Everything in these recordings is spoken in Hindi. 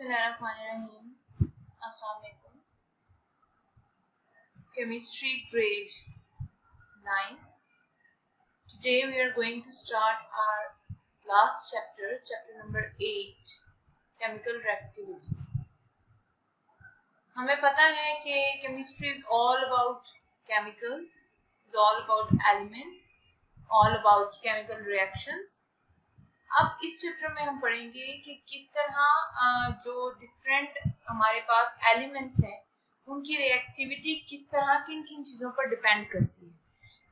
Bismillahirrahmanirrahim. Assalamu alaikum. Chemistry grade 9. Today we are going to start our last chapter, chapter number 8, chemical reactivity. हमें पता है कि chemistry is all about chemicals, is all about elements, all about chemical reactions. अब इस चैप्टर में हम पढ़ेंगे कि किस तरह जो डिफरेंट हमारे पास एलिमेंट्स हैं उनकी रिएक्टिविटी किस तरह किन किन चीज़ों पर डिपेंड करती है।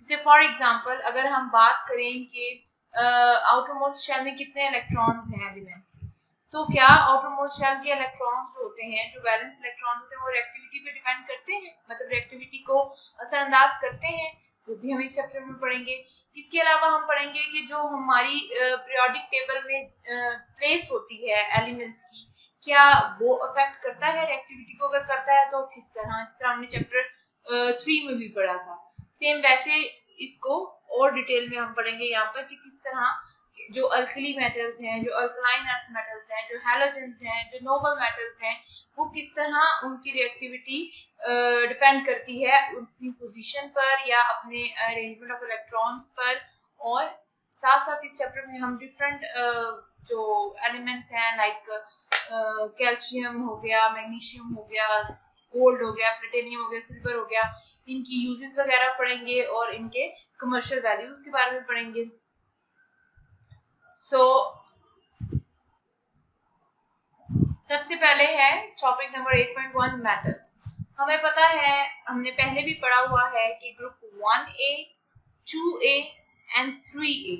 जैसे फॉर एग्जांपल अगर हम बात करें कि आउटरमोस्ट शेल में कितने इलेक्ट्रॉन्स हैं एलिमेंट्स के, तो क्या आउटरमोस्ट शेल के इलेक्ट्रॉन्स जो होते हैं, जो वैलेंस इलेक्ट्रॉन्स होते हैं, वो रिएक्टिविटी पे डिपेंड करते हैं, मतलब रिएक्टिविटी को असरअंदाज करते हैं, वो भी हम इस चैप्टर में पढ़ेंगे। इसके अलावा हम पढ़ेंगे कि जो हमारी पीरियोडिक टेबल में प्लेस होती है एलिमेंट्स की, क्या वो अफेक्ट करता है रिएक्टिविटी को, अगर करता है तो किस तरह, जिस तरह हमने चैप्टर 3 में भी पढ़ा था। सेम वैसे इसको और डिटेल में हम पढ़ेंगे यहाँ पर कि किस तरह जो अल्कली मेटल्स हैं, जो अल्कलाइन अर्थ मेटल्स हैं, जो हैलोजेंस हैं, जो नोबल मेटल्स हैं, वो किस तरह उनकी रिएक्टिविटी डिपेंड करती है उनकी पोजीशन पर या अपने अरेंजमेंट ऑफ इलेक्ट्रॉन्स पर। और साथ साथ इस चैप्टर में हम डिफरेंट जो एलिमेंट्स हैं लाइक कैल्शियम हो गया, मैग्नीशियम हो गया, गोल्ड हो गया, प्लेटिनियम हो गया, सिल्वर हो गया, इनकी यूजेस वगैरह पढ़ेंगे और इनके कमर्शियल वैल्यूज के बारे में पढ़ेंगे। सबसे पहले है टॉपिक नंबर 8.1 मेटल्स। हमें पता है, हमने पहले भी पढ़ा हुआ है कि group 1A, 2A and 3A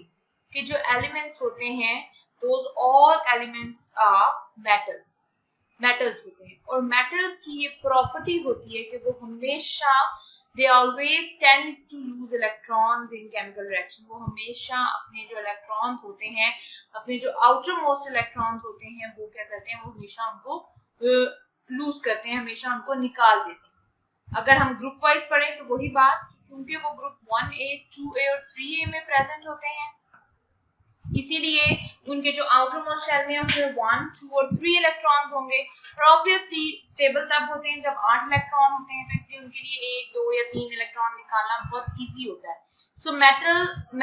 के जो एलिमेंट्स होते हैं, those all elements are metals होते हैं। और मेटल्स की ये प्रॉपर्टी होती है कि वो हमेशा they always tend to lose electrons in chemical reaction। वो हमेशा अपने जो इलेक्ट्रॉन्स होते हैं, अपने जो आउटर मोस्ट इलेक्ट्रॉन्स होते हैं, वो क्या करते हैं, वो हमेशा उनको लूज करते हैं, हमेशा उनको निकाल देते हैं। अगर हम ग्रुप वाइज पढ़ें तो वही बात, क्योंकि वो ग्रुप 1A, 2A और 3A में प्रेजेंट होते हैं, इसीलिए उनके जो आउटर मोस्ट शेल में उसमें 1, 2 और 3 इलेक्ट्रॉन्स होंगे। और ऑब्वियसली स्टेबल तब होते हैं जब 8 इलेक्ट्रॉन होते हैं, तो इसलिए उनके लिए 1, 2 या 3 इलेक्ट्रॉन निकालना बहुत इजी होता है। सो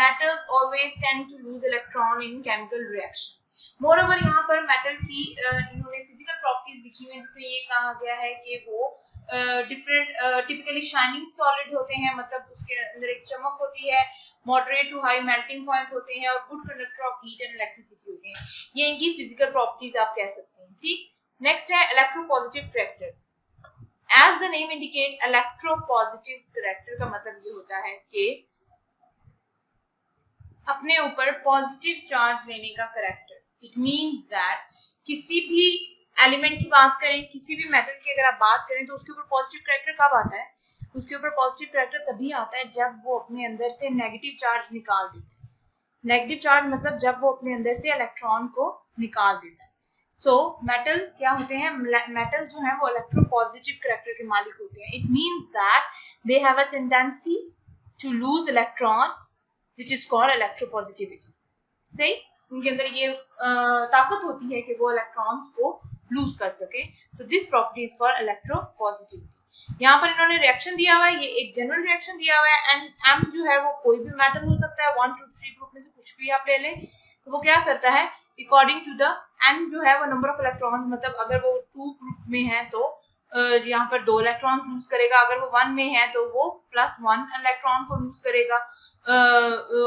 metals always tend to lose electron in chemical reaction. मोreover यहाँ पर मेटल की इन्होंने फिजिकल प्रॉपर्टीज लिखी हुई है, जिसमें ये कहा गया है कि वो डिफरेंट टिपिकली शाइनिंग सॉलिड होते हैं, मतलब उसके अंदर एक चमक होती है, moderate to high melting point होते हैं और good conductor of heat and electricity होते हैं। ये इनकी फिजिकल प्रॉपर्टीज आप कह सकते हैं। ठीक, नेक्स्ट है electropositive character. As the name indicate, electropositive character का मतलब ये होता है कि अपने ऊपर पॉजिटिव चार्ज लेने का करैक्टर। इट मींस दैट किसी भी एलिमेंट की बात करें, किसी भी मेटल की अगर आप बात करें, तो उसके ऊपर पॉजिटिव करैक्टर कब आता है? उसके ऊपर पॉजिटिव करैक्टर तभी आता है जब वो अपने अंदर से नेगेटिव चार्ज निकाल देता है। नेगेटिव चार्ज मतलब जब वो अपने अंदर से इलेक्ट्रॉन को निकाल देता है। सो मेटल क्या होते हैं? मेटल जो है वो इलेक्ट्रोपॉजिटिव करैक्टर के मालिक होते हैं। It means that they have a tendency to lose electron which is called electropositivity. सही, उनके अंदर ये ताकत होती है कि वो इलेक्ट्रॉन्स को लूज कर सके। So this property is called electropositivity. यहाँ पर इन्होंने रिएक्शन दिया हुआ है, ये एक जनरल रिएक्शन दिया हुआ है, एंड एम जो है वो कोई भी मेटल हो सकता है, 1, 2, 3 ग्रुप में से कुछ भी आप ले लें। तो वो क्या करता है, अकॉर्डिंग टू द एम जो है वो नंबर ऑफ इलेक्ट्रॉन्स, मतलब अगर वो 2 ग्रुप में है तो यहाँ पर 2 इलेक्ट्रॉन्स लूज करेगा, अगर वो 1 में है तो वो +1 इलेक्ट्रॉन को लूज करेगा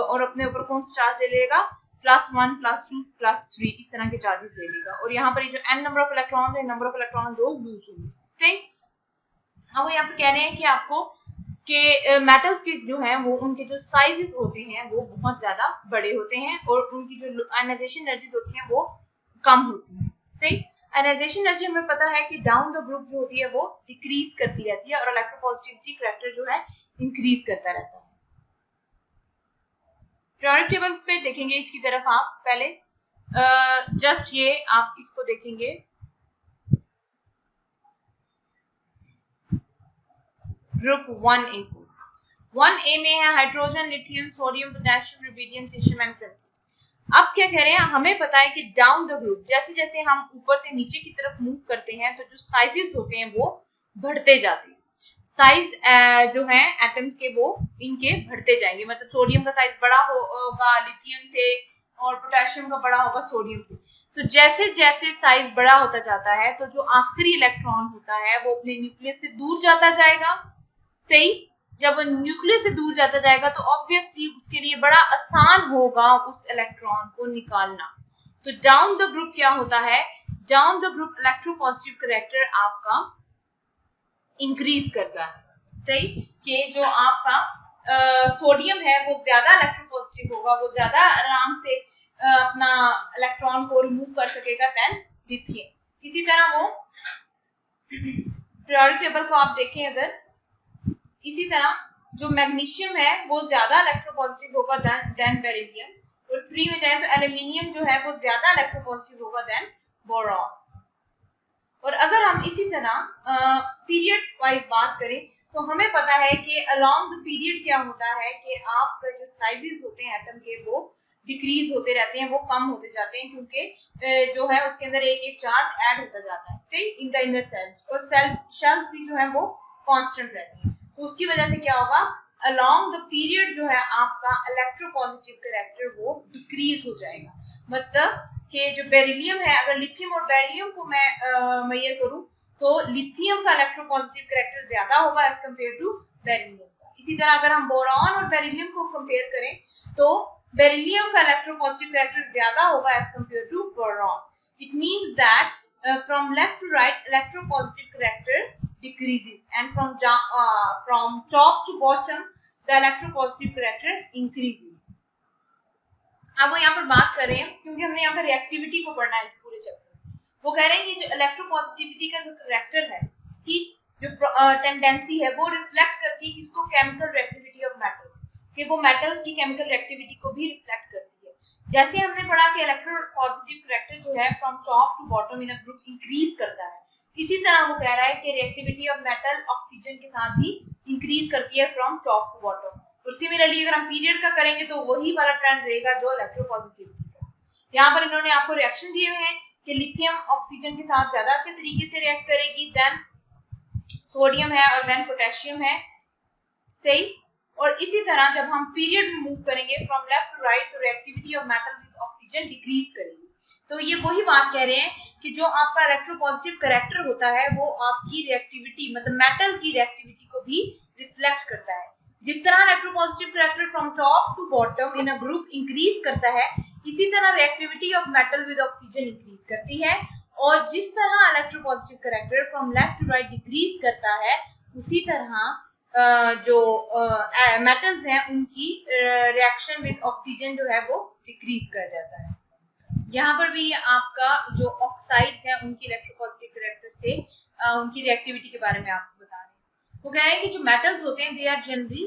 और अपने ऊपर कौन सा चार्ज ले लेगा, +1, +2, +3 इस तरह के चार्जेस ले लेगा। और यहाँ पर ये जो n नंबर ऑफ इलेक्ट्रॉन्स है, नंबर ऑफ इलेक्ट्रॉन जो लूज होंगे। सही, अब वो यहाँ पे कह रहे हैं कि आपको कि मेटल्स के जो हैं वो उनके जो साइजेस होते हैं वो बहुत ज्यादा बड़े होते हैं और उनकी जो आयनाइजेशन एनर्जीज होती हैं वो कम होती हैं। सही, आयनाइजेशन एनर्जी हमें पता है कि डाउन द ग्रुप जो होती है वो डिक्रीज करती रहती है और इलेक्ट्रोपॉजिटिविटी करैक्टर जो है इंक्रीज करता रहता है। पीरियोडिक टेबल पे देखेंगे इसकी तरफ आप पहले जस्ट ये आप इसको देखेंगे, ग्रुप 1A को। 1A में है hydrogen, lithium, sodium, potassium, rubidium, caesium and francium. अब क्या कह रहे हैं, हमें पता है कि डाउन द ग्रुप जैसे जैसे हम ऊपर से नीचे की तरफ मूव करते हैं तो जो साइजेस होते हैं वो बढ़ते जाते हैं। साइज जो है एटम्स के वो इनके बढ़ते जाएंगे, मतलब सोडियम का साइज बड़ा होगा लिथियम से और पोटेशियम का बड़ा होगा सोडियम से। तो जैसे जैसे साइज बड़ा होता जाता है तो जो आखिरी इलेक्ट्रॉन होता है वो अपने न्यूक्लियस से दूर जाता जाएगा। सही, जब वो न्यूक्लियस से दूर जाता जाएगा तो ऑब्वियसली उसके लिए बड़ा आसान होगा उस इलेक्ट्रॉन को निकालना। तो डाउन द ग्रुप क्या होता है, down the group electropositive character आपका इंक्रीज करता है। सही, कि जो आपका सोडियम है वो ज्यादा इलेक्ट्रोपॉजिटिव होगा, वो ज्यादा आराम से अपना इलेक्ट्रॉन को रिमूव कर सकेगा देन लिथियम। इसी तरह वो पीरियोडिक टेबल को आप देखें अगर, इसी तरह जो मैग्नीशियम है वो ज्यादा इलेक्ट्रोपॉजिटिव होगा देन बेरिलियम, और 3 में जाए तो एल्यूमिनियम जो है वो ज्यादा इलेक्ट्रोपॉजिटिव होगा देन बोरॉन। और अगर हम इसी तरह पीरियड वाइज बात करें तो हमें पता है कि अलोंग द पीरियड क्या होता है कि आपका जो साइजेस होते हैं एटम के वो डिक्रीज होते रहते हैं, वो कम होते जाते हैं, क्योंकि जो है उसके अंदर एक एक चार्ज ऐड होता जाता है सही इन द इनर सेल्स, और शेल्स भी जो है वो कांस्टेंट रहती हैं। तो उसकी वजह से क्या होगा, अलोंग द पीरियड जो है आपका इलेक्ट्रोपॉजिटिव कैरेक्टर वो डिक्रीज हो जाएगा। मतलब कि जो बेरिलियम है, अगर लिथियम और बेरिलियम को मैं मेजर करूं तो लिथियम का इलेक्ट्रोपॉजिटिव कैरेक्टर ज्यादा होगा एज कंपेयर टू बेरिलियम का। इसी तरह अगर हम बोरॉन और बेरिलियम को कंपेयर करें तो बेरिलियम का इलेक्ट्रोपॉजिटिव कैरेक्टर ज्यादा होगा as compare to boron. It means that from left to right electropositive character decreases and from top to bottom the electropositive character increases। अब वो यहाँ पर बात कर रहे हैं क्योंकि हमने यहाँ पर रिएक्टिविटी को पढ़ना है इस पूरे चैप्टर। वो कह रहे हैं कि जो इलेक्ट्रोपॉजिटिविटी का जो कैरेक्टर है, ठीक, जो टेंडेंसी है वो रिफ्लेक्ट करती है किसको, केमिकल रिएक्टिविटी ऑफ मेटल्स, कि वो मेटल्स की केमिकल रिएक्टिविटी को भी रिफ्लेक्ट करती है। जैसे हमने पढ़ा कि इलेक्ट्रोपॉजिटिव कैरेक्टर जो है from top to bottom in a group increase करता है, इसी तरह वो कह रहा है कि रिएक्टिविटी ऑफ मेटल ऑक्सीजन के साथ भी इंक्रीज करती है फ्रॉम टॉप टू बॉटम। और सिमिलरली अगर हम पीरियड का करेंगे तो वही वाला ट्रेंड रहेगा जो इलेक्ट्रोपॉजिटिविटी का। यहाँ पर इन्होंने आपको रिएक्शन दिए हुए हैं कि लिथियम ऑक्सीजन के साथ ज्यादा अच्छे तरीके से रिएक्ट करेगी, देन सोडियम है और देन पोटेशियम है। सही, और इसी तरह जब हम पीरियड में मूव करेंगे फ्रॉम लेफ्ट टू राइट तो reactivity of metal with oxygen decrease करेगी। तो ये वही बात कह रहे हैं कि जो आपका इलेक्ट्रोपॉजिटिव कैरेक्टर होता है वो आपकी रिएक्टिविटी मतलब मेटल की रिएक्टिविटी को भी रिफ्लेक्ट करता है। जिस तरह electropositive character from top to bottom in a group increase करता है, इसी तरह reactivity of metal with oxygen increase करती है। और जिस तरह electropositive character from left to right decrease करता है, उसी तरह जो मेटल्स हैं उनकी रिएक्शन विद ऑक्सीजन जो है वो डिक्रीज कर जाता है। यहाँ पर भी आपका जो ऑक्साइड्स हैं उनकी इलेक्ट्रोपॉजिटिव कैरेक्टर से उनकी रिएक्टिविटी के बारे में आपको बता रहे हैं। वो कह रहे हैं कि जो मेटल्स होते हैं they are generally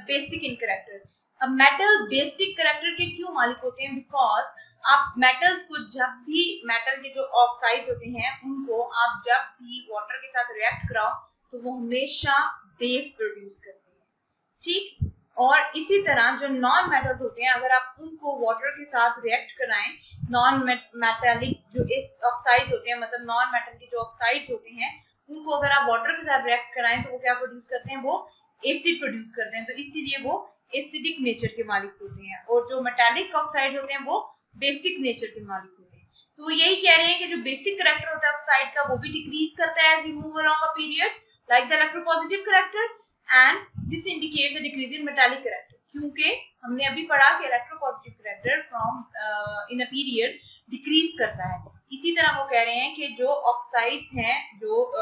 basic in character. अब मेटल बेसिक कैरेक्टर के क्यों मालिक होते हैं, बिकॉज आप मेटल्स को जब भी मेटल के जो ऑक्साइड्स होते हैं उनको आप जब भी वाटर के साथ रिएक्ट कराओ तो वो हमेशा बेस प्रोड्यूस करते हैं, ठीक। और इसी तरह जो नॉन मेटल्स होते हैं अगर आप उनको वाटर के साथ रिएक्ट कराएं, नॉन मेटालिक जो इस ऑक्साइड्स होते हैं मतलब नॉन मेटल के जो ऑक्साइड्स होते हैं उनको अगर आप वाटर के साथ रिएक्ट कराएं तो वो क्या प्रोड्यूस करते हैं, वो एसिड प्रोड्यूस करते हैं। तो इसीलिए वो एसिडिक नेचर के मालिक होते हैं। और जो मेटालिक ऑक्साइड होते हैं वो बेसिक नेचर के मालिक होते हैं। तो वो यही कह रहे हैं कि जो बेसिक कैरेक्टर होता है ऑक्साइड का वो भी डिक्रीज करता है as we move along a period like the electropositive character, and this indicates a decrease in metallic character. क्योंकि हमने अभी पढ़ा कि electropositive character from in a period decrease करता है। इसी तरह वो कह रहे हैं कि जो ऑक्साइड्स हैं, जो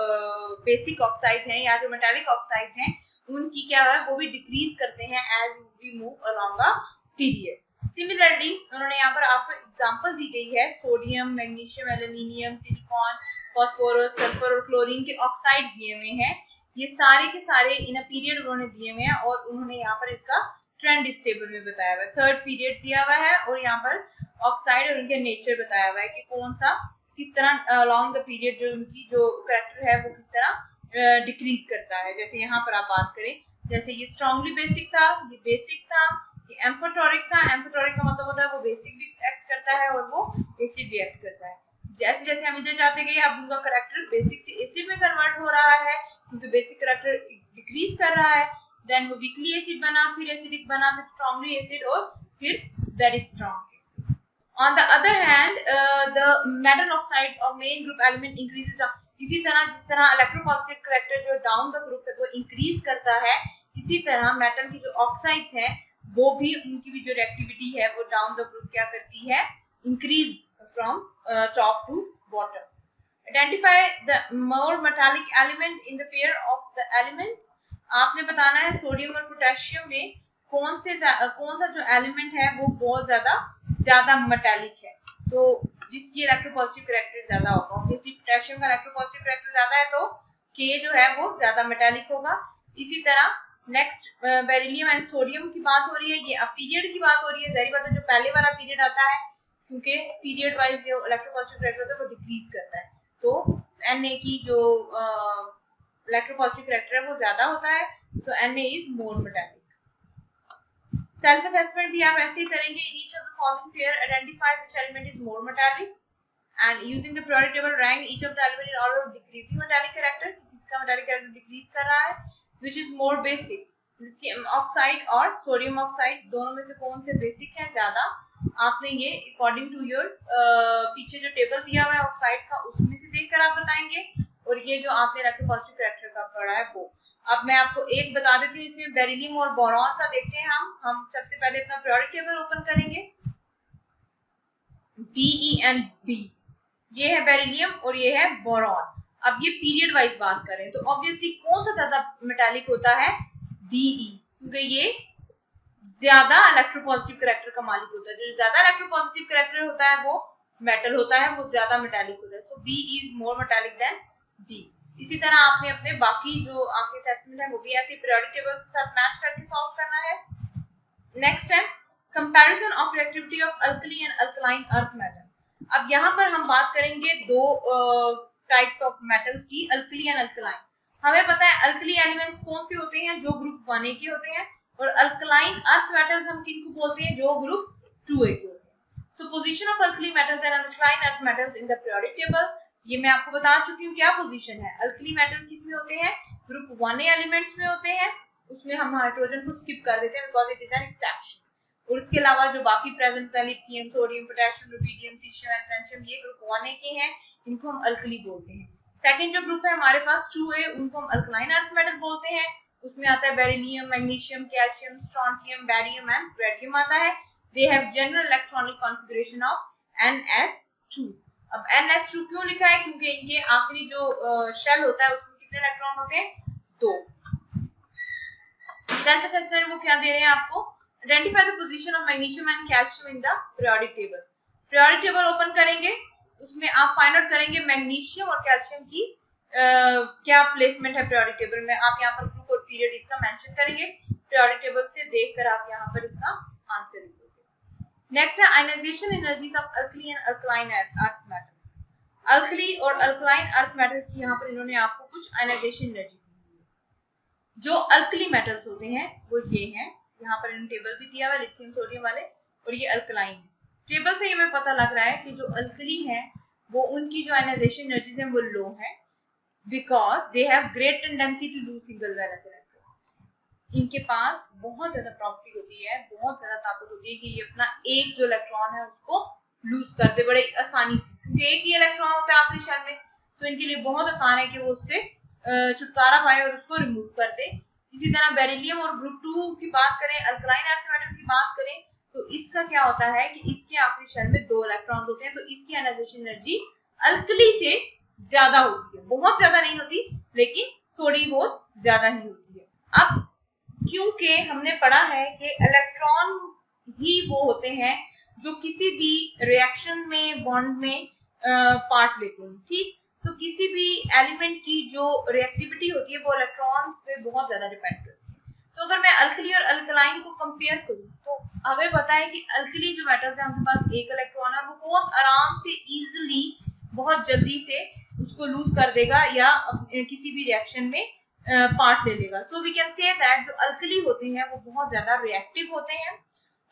बेसिक ऑक्साइड्स हैं या जो मेटालिक ऑक्साइड्स हैं उनकी क्या है वो भी डिक्रीज करते हैं as we move along a period. Similarly उन्होंने यहाँ पर आपको एग्जांपल दी गई है sodium, magnesium, aluminium, silicon, phosphorus, sulphur और क्लोरीन के ऑक्साइड्स दिए हुए हैं। ये सारे के सारे इन अ पीरियड उन्होंने दिए हुए हैं और उन्होंने यहाँ पर इसका ट्रेंड इस टेबल में बताया हुआ है। थर्ड पीरियड दिया हुआ है और यहाँ पर ऑक्साइड और उनके नेचर बताया हुआ है कि कौन सा किस तरह अलोंग द पीरियड जो उनकी जो कैरेक्टर है वो किस तरह डिक्रीज करता है। जैसे यहाँ पर आप बात करें, जैसे ये स्ट्रांगली बेसिक था, ये बेसिक था, एम्फोटोरिक था, एम्फोटोरिक का मतलब होता है वो बेसिक भी एक्ट करता है और वो एसिड भी एक्ट करता है। जैसे जैसे हम इधर जाते गए अब उनका करैक्टर बेसिक से एसिड में कन्वर्ट हो रहा है, क्योंकि बेसिक करैक्टर डिक्रीज कर रहा है, देन वो वीकली एसिड बना, फिर एसिडिक बना, फिर स्ट्रांगली एसिड और फिर very strong acid. On the other hand, the metal oxides of main group element increases down. इसी तरह जिस तरह इलेक्ट्रोपॉजिटिव करैक्टर जो डाउन द ग्रुप है वो इंक्रीज करता है, इसी तरह मेटल की जो ऑक्साइड्स हैं वो भी उनकी भी जो रिएक्टिविटी है वो डाउन द ग्रुप क्या करती है, increase from top to bottom. Identify the more metallic element in the pair of the elements. आपने बताना है सोडियम और पोटेशियम में कौन सा जो एलिमेंट है वो बहुत ज्यादा मेटालिक है, तो जिसकी इलेक्ट्रोपॉजिटिव करैक्टर ज्यादा होगा। ऑब्वियसली पोटेशियम का इलेक्ट्रोपॉजिटिव करैक्टर ज्यादा है तो के जो है वो ज्यादा मेटालिक होगा। इसी तरह नेक्स्ट बेरिलियम एंड सोडियम की बात हो रही है, ये अब पीरियड की बात हो रही है। जाहिर बात है जो पहले वाला पीरियड आता है, क्योंकि पीरियड वाइज जो इलेक्ट्रोपॉजिटिव करैक्टर होता है वो डिक्रीज करता है, तो Na की जो इलेक्ट्रोपॉजिटिव करैक्टर है वो ज्यादा होता है, सो Na is more metallic. Self assessment भी आप ऐसे ही करेंगे। In each of the following pair identify which element is more metallic and using the periodic table rank each of the element in order of decreasing metallic character, किसका मेटालिक कैरेक्टर डिक्रीज कर रहा है, which is more basic, lithium oxide और सोडियम ऑक्साइड, दोनों में से कौन से बेसिक है ज्यादा। आपने ये अकॉर्डिंग टू योर पीछे जो टेबल दिया हुआ है ऑक्साइड्स का उसमें से देखकर आप बताएंगे, और ये जो आपने इलेक्ट्रोपॉजिटिव करैक्टर का पढ़ा है वो। अब मैं आपको एक बता देती हूँ, इसमें बेरिलियम और बोरॉन का देखते हैं हम सबसे पहले अपना पीरियोडिक टेबल ओपन करेंगे। BeNB ये है बेरिलियम और ये है बोरॉन। अब ये पीरियड वाइज बात करें तो ऑब्वियसली कौन सा ज्यादा मेटालिक होता है, Be, क्योंकि ये ज्यादा इलेक्ट्रोपॉजिटिव करैक्टर का मालिक होता है। जो ज्यादा इलेक्ट्रोपॉजिटिव करैक्टर होता है वो मेटल होता है, वो ज्यादा मेटालिक होता है, so Be is more metallic than B। इसी तरह आपने अपने बाकी जो आपके असेसमेंट है वो भी ऐसे पीरियोडिक टेबल के साथ मैच करके सॉल्व करना है। नेक्स्ट है comparison of reactivity of alkali and alkaline earth metal. अब यहाँ पर हम बात करेंगे दो टाइप ऑफ मेटल्स की, अल्कली एंड अल्कलाइन। हमें पता है अल्कली एलिमेंट्स कौन से होते हैं, जो ग्रुप 1A के होते हैं, और अल्कलाइन अर्थ मेटल्स हम किनको बोलते हैं, जो ग्रुप 2A के होते हैं। सो position of alkali metals and alkaline earth metals in the periodic table, ये मैं आपको बता चुकी हूँ क्या पोजीशन है। अल्कली मेटल किस में होते हैं, ग्रुप 1A एलिमेंट्स में होते हैं, उसमें हम हाइड्रोजन को स्किप कर देते हैं because it is an exception. और उसके अलावा जो बाकी प्रेजेंट है lithium, sodium, potassium, rubidium, caesium and francium, ये ग्रुप 1A के हैं, इनको हम अल्कली बोलते हैं। सेकंड जो ग्रुप है हमारे पास 2A, उनको हम अल्कलाइन अर्थ मेटल बोलते हैं। उसमें आता है beryllium, magnesium, calcium, strontium, barium and radium आता है। They have general electronic configuration of NS2। अब NS2 क्यों लिखा है, क्योंकि इनके आखिरी जो शेल होता है उसमें कितने इलेक्ट्रॉन होते हैं, 2। सेल्फ असेसमेंट वो क्या दे रहे हैं आपको, identify the position of magnesium and calcium in the periodic table. Periodic table open करेंगे, उसमें आप फाइंड आउट करेंगे मैग्नीशियम और कैल्शियम की क्या प्लेसमेंट है पीरियोडिक टेबल में। आप यहाँ पर ग्रुप और पीरियड इसका मेंशन करेंगे, पीरियोडिक टेबल से देखकर आप यहाँ पर इसका आंसर लिखोगे। नेक्स्ट है ionization energies of alkali and alkaline earth metals. Alkali और अल्कलाइन अर्थ मेटल्स की यहाँ पर इन्होंने आपको कुछ आयनाइजेशन एनर्जी दी है। जो अल्कली मेटल्स होते हैं वो ये हैं, यहाँ पर इन्होंने टेबल भी दिया हुआ है लिथियम सोडियम वाले, और ये अल्कलाइन है। टेबल से ये हमें पता लग रहा है कि जो अल्कली है वो उनकी जो आयनाइजेशन एनर्जीज है वो लो है, because they have great tendency to lose single valence electron. इनके पास बहुत ज्यादा प्रॉपर्टी होती है, बहुत ज्यादा ताकत होती है कि ये अपना एक जो इलेक्ट्रॉन है उसको लूज कर दे बड़े आसानी से, क्योंकि एक ही इलेक्ट्रॉन होता है आखिरी शेल में, तो इनके लिए बहुत आसान है कि वो उससे छुटकारा पाए और उसको रिमूव कर दे। इसी तरह बेरिलियम और ग्रुप 2 की बात करें, अल्कलाइन अर्थ मेटल की बात करें, तो इसका क्या होता है कि इसके आखिरी शेल में 2 इलेक्ट्रॉन होते हैं, तो इसकी आयनाइजेशन एनर्जी अल्कली से ज्यादा होती है, बहुत ज्यादा नहीं होती लेकिन थोड़ी बहुत ज्यादा ही होती है। अब क्योंकि हमने पढ़ा है कि इलेक्ट्रॉन ही वो होते हैं जो किसी भी रिएक्शन में बॉन्ड में पार्ट लेते हैं, ठीक, तो किसी भी एलिमेंट की जो रिएक्टिविटी होती है वो इलेक्ट्रॉन्स पे बहुत ज्यादा डिपेंड करती है। तो अगर मैं अल्कली और अल्कलाइन को कंपेयर करूं तो हमें पता है कि अल्कली जो मेटल्स है उनके पास एक इलेक्ट्रॉन है, वो बहुत आराम से इजीली बहुत जल्दी से उसको लूज कर देगा या किसी भी रिएक्शन में पार्ट ले लेगा। So we can say that जो अल्कली होते हैं वो बहुत ज्यादा रिएक्टिव होते हैं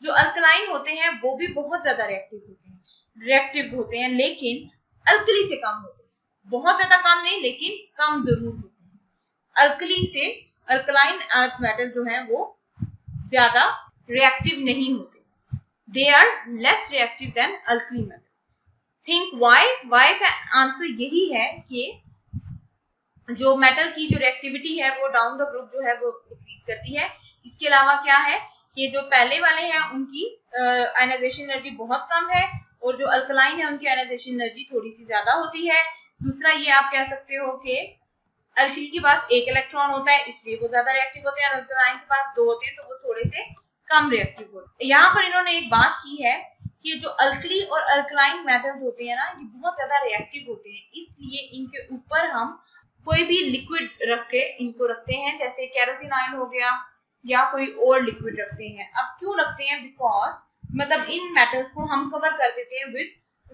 जो अल्कलाइन होते हैं वो भी बहुत ज्यादा रिएक्टिव होते हैं लेकिन अल्कली से कम होते हैं, बहुत ज्यादा कम नहीं लेकिन कम जरूर होते हैं। अल्कली से अल्कलाइन अर्थ मेटल जो है वो ज्यादा रिएक्टिव नहीं होते, they are less reactive than alkali metal. Think why का आंसर यही है कि जो मेटल की जो रिएक्टिविटी है वो डाउन द ग्रुप जो है वो डिक्रीज करती है। इसके अलावा क्या है कि जो पहले वाले हैं उनकी आयनाइजेशन एनर्जी बहुत कम है और जो अल्कलाइन है उनकी आयनाइजेशन एनर्जी थोड़ी सी ज्यादा होती है। दूसरा ये आप कह सकते हो कि अल्कली के पास एक इलेक्ट्रॉन होता है इसलिए वो ज्यादा रिएक्टिव होते हैं, अल्कलाइन के पास 2 होते हैं तो वो थोड़े से कम रिएक्टिव होते हैं। यहाँ पर इन्होंने एक बात की है कि जो अल्कली और अल्कलाइन मेटल्स होते हैं ना ये बहुत ज्यादा रिएक्टिव होते हैं, इसलिए इनके ऊपर हम कोई भी लिक्विड रख के इनको रखते हैं, जैसे केरोसिन ऑयल हो गया या कोई और लिक्विड रखते हैं। अब क्यों रखते हैं? बिकॉज मतलब इन मेटल्स को हम कवर कर देते हैं विद